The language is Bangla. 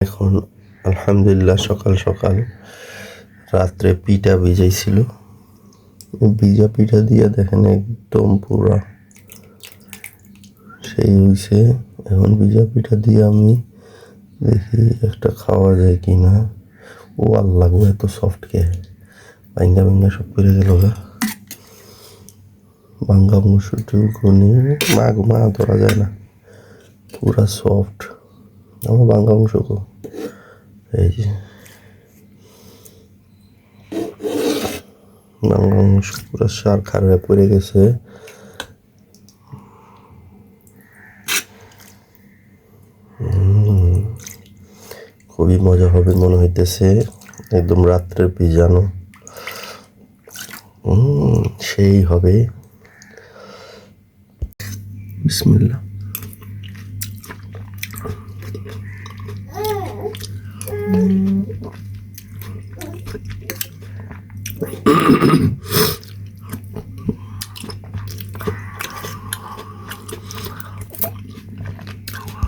এখন আলহামদুলিল্লাহ সকাল সকাল রাত্রে পিঠা ভিজাইছিল। ভিজা পিঠা দিয়ে দেখেন একদম পুরা সেই হইছে। এখন ভিজা পিঠা দিয়ে আমি দেখি একটা খাওয়া যায় কিনা। ও আল্লাহ গো, এত সফট কে! ভাঙ্গা ভাঙ্গা সব করে গেল গা। ভাঙ্গা অংশটুকুনি মা ধরা যায় না, পুরা সফট। আমার ভাঙ্গা অংশ গো, এই যে ভাঙ্গা অংশ পুরা সার খাড়া পড়ে গেছে। খুবই মজা হবে মনে হইতেছে, একদম রাত্রে ভিজানো। সেই হবে। বিসমিল্লাহ।